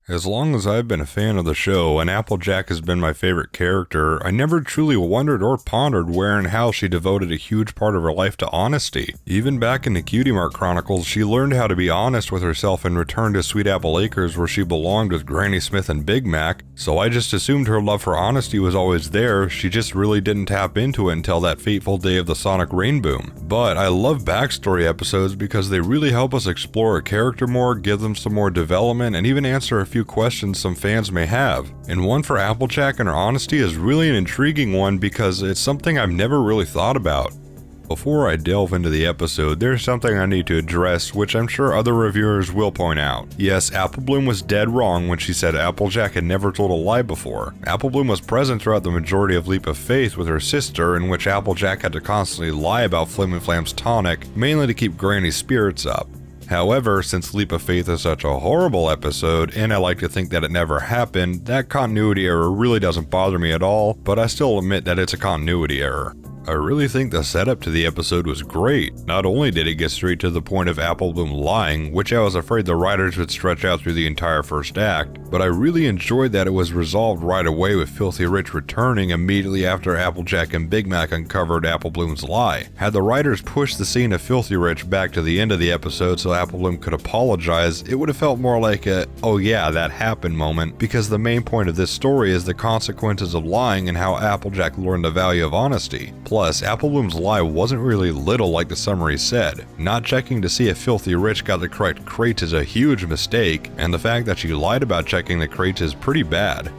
As long as I've been a fan of the show and Applejack has been my favorite character, I never truly wondered or pondered where and how she devoted a huge part of her life to honesty. Even back in the Cutie Mark Chronicles, she learned how to be honest with herself and returned to Sweet Apple Acres where she belonged with Granny Smith and Big Mac, so I just assumed her love for honesty was always there, she just really didn't tap into it until that fateful day of the Sonic Rain Boom. But I love backstory episodes because they really help us explore a character more, give them some more development, and even answer a few questions some fans may have. And one for Applejack and her honesty is really an intriguing one because it's something I've never really thought about. Before I delve into the episode, there's something I need to address, which I'm sure other reviewers will point out. Yes, Applebloom was dead wrong when she said Applejack had never told a lie before. Applebloom was present throughout the majority of Leap of Faith with her sister, in which Applejack had to constantly lie about Flamin' Flam's tonic, mainly to keep Granny's spirits up. However, since Leap of Faith is such a horrible episode, and I like to think that it never happened, that continuity error really doesn't bother me at all, but I still admit that it's a continuity error. I really think the setup to the episode was great. Not only did it get straight to the point of Applebloom lying, which I was afraid the writers would stretch out through the entire first act, but I really enjoyed that it was resolved right away with Filthy Rich returning immediately after Applejack and Big Mac uncovered Applebloom's lie. Had the writers pushed the scene of Filthy Rich back to the end of the episode so Applebloom could apologize, it would have felt more like a, oh yeah, that happened moment, because the main point of this story is the consequences of lying and how Applejack learned the value of honesty. Plus, Applebloom's lie wasn't really little like the summary said. Not checking to see if Filthy Rich got the correct crates is a huge mistake, and the fact that she lied about checking the crates is pretty bad.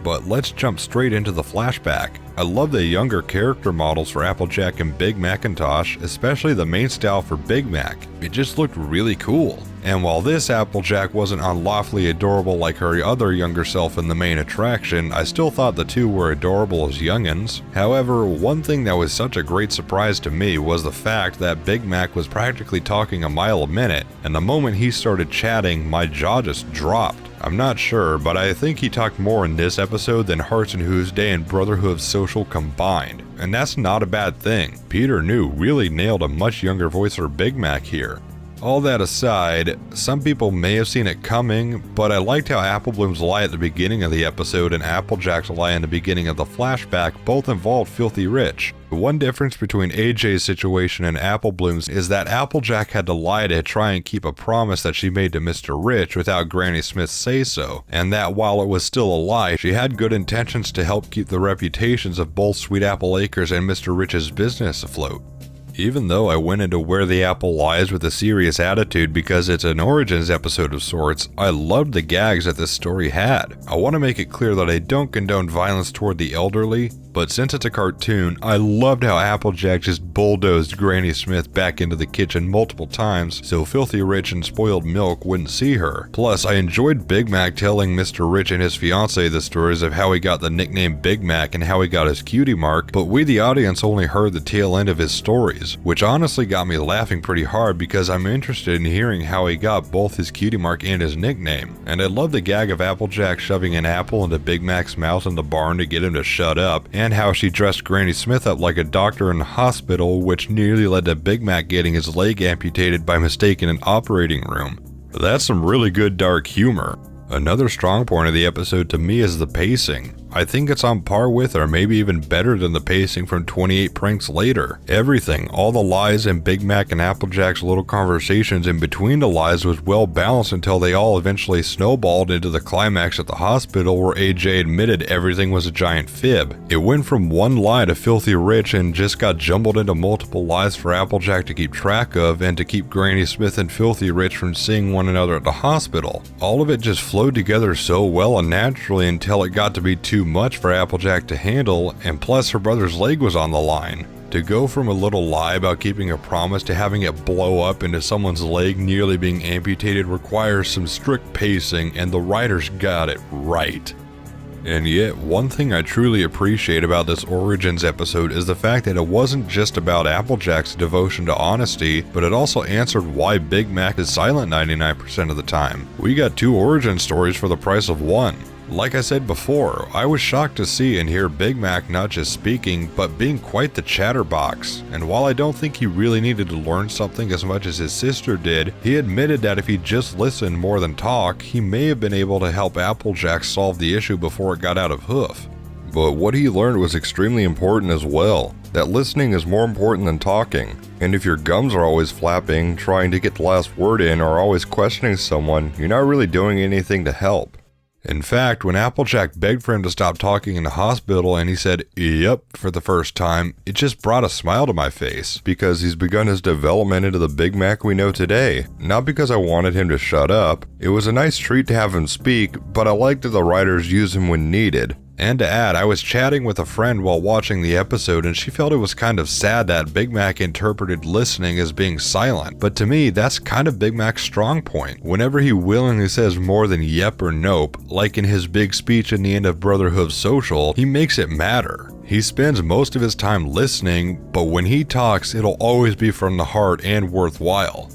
But let's jump straight into the flashback. I love the younger character models for Applejack and Big Macintosh, especially the main style for Big Mac. It just looked really cool. And while this Applejack wasn't unlawfully adorable like her other younger self in the main attraction, I still thought the two were adorable as youngins. However, one thing that was such a great surprise to me was the fact that Big Mac was practically talking a mile a minute, and the moment he started chatting, my jaw just dropped. I'm not sure, but I think he talked more in this episode than Hearts and Who's Day and Brotherhood of Social combined, and that's not a bad thing. Peter New really nailed a much younger voice for Big Mac here. All that aside, some people may have seen it coming, but I liked how Applebloom's lie at the beginning of the episode and Applejack's lie in the beginning of the flashback both involved Filthy Rich. The one difference between AJ's situation and Applebloom's is that Applejack had to lie to try and keep a promise that she made to Mr. Rich without Granny Smith's say-so, and that while it was still a lie, she had good intentions to help keep the reputations of both Sweet Apple Acres and Mr. Rich's business afloat. Even though I went into Where the Apple Lies with a serious attitude because it's an Origins episode of sorts, I loved the gags that this story had. I want to make it clear that I don't condone violence toward the elderly, but since it's a cartoon, I loved how Applejack just bulldozed Granny Smith back into the kitchen multiple times so Filthy Rich and Spoiled Milk wouldn't see her. Plus, I enjoyed Big Mac telling Mr. Rich and his fiancée the stories of how he got the nickname Big Mac and how he got his cutie mark, but we the audience only heard the tail end of his stories, which honestly got me laughing pretty hard because I'm interested in hearing how he got both his cutie mark and his nickname. And I love the gag of Applejack shoving an apple into Big Mac's mouth in the barn to get him to shut up, and how she dressed Granny Smith up like a doctor in a hospital, which nearly led to Big Mac getting his leg amputated by mistake in an operating room. That's some really good dark humor. Another strong point of the episode to me is the pacing. I think it's on par with or maybe even better than the pacing from 28 Pranks Later. Everything, all the lies and Big Mac and Applejack's little conversations in between the lies was well balanced until they all eventually snowballed into the climax at the hospital where AJ admitted everything was a giant fib. It went from one lie to Filthy Rich and just got jumbled into multiple lies for Applejack to keep track of and to keep Granny Smith and Filthy Rich from seeing one another at the hospital. All of it just flowed together so well and naturally until it got to be too much for Applejack to handle, and plus her brother's leg was on the line. To go from a little lie about keeping a promise to having it blow up into someone's leg nearly being amputated requires some strict pacing, and the writers got it right. And yet, one thing I truly appreciate about this Origins episode is the fact that it wasn't just about Applejack's devotion to honesty, but it also answered why Big Mac is silent 99% of the time. We got two origin stories for the price of one. Like I said before, I was shocked to see and hear Big Mac not just speaking, but being quite the chatterbox. And while I don't think he really needed to learn something as much as his sister did, he admitted that if he just listened more than talk, he may have been able to help Applejack solve the issue before it got out of hoof. But what he learned was extremely important as well, that listening is more important than talking. And if your gums are always flapping, trying to get the last word in, or always questioning someone, you're not really doing anything to help. In fact, when Applejack begged for him to stop talking in the hospital and he said, "Yep," for the first time, it just brought a smile to my face, because he's begun his development into the Big Mac we know today. Not because I wanted him to shut up. It was a nice treat to have him speak, but I liked that the writers used him when needed. And to add, I was chatting with a friend while watching the episode and she felt it was kind of sad that Big Mac interpreted listening as being silent. But to me, that's kind of Big Mac's strong point. Whenever he willingly says more than yep or nope, like in his big speech in the end of Brotherhood Social, he makes it matter. He spends most of his time listening, but when he talks, it'll always be from the heart and worthwhile.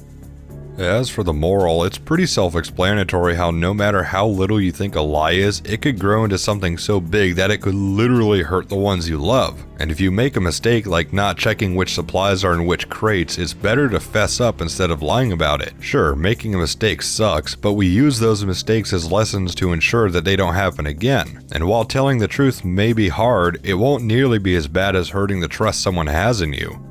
As for the moral, it's pretty self-explanatory how no matter how little you think a lie is, it could grow into something so big that it could literally hurt the ones you love. And if you make a mistake like not checking which supplies are in which crates, it's better to fess up instead of lying about it. Sure, making a mistake sucks, but we use those mistakes as lessons to ensure that they don't happen again. And while telling the truth may be hard, it won't nearly be as bad as hurting the trust someone has in you.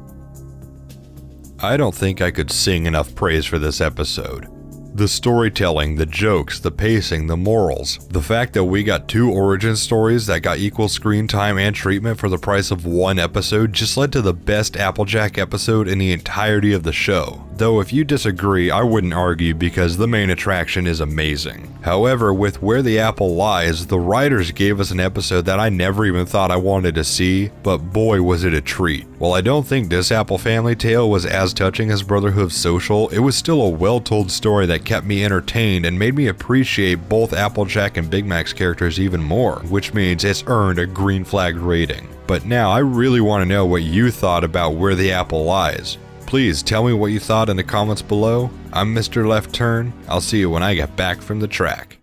I don't think I could sing enough praise for this episode. The storytelling, the jokes, the pacing, the morals, the fact that we got 2 origin stories that got equal screen time and treatment for the price of 1 episode just led to the best Applejack episode in the entirety of the show. Though if you disagree, I wouldn't argue because the main attraction is amazing. However, with Where the Apple Lies, the writers gave us an episode that I never even thought I wanted to see, but boy was it a treat. While I don't think this Apple family tale was as touching as Brotherhood Social, it was still a well-told story that kept me entertained and made me appreciate both Applejack and Big Mac's characters even more, which means it's earned a green flag rating. But now I really want to know what you thought about Where the Apple Lies. Please tell me what you thought in the comments below. I'm Mr. Left Turn. I'll see you when I get back from the track.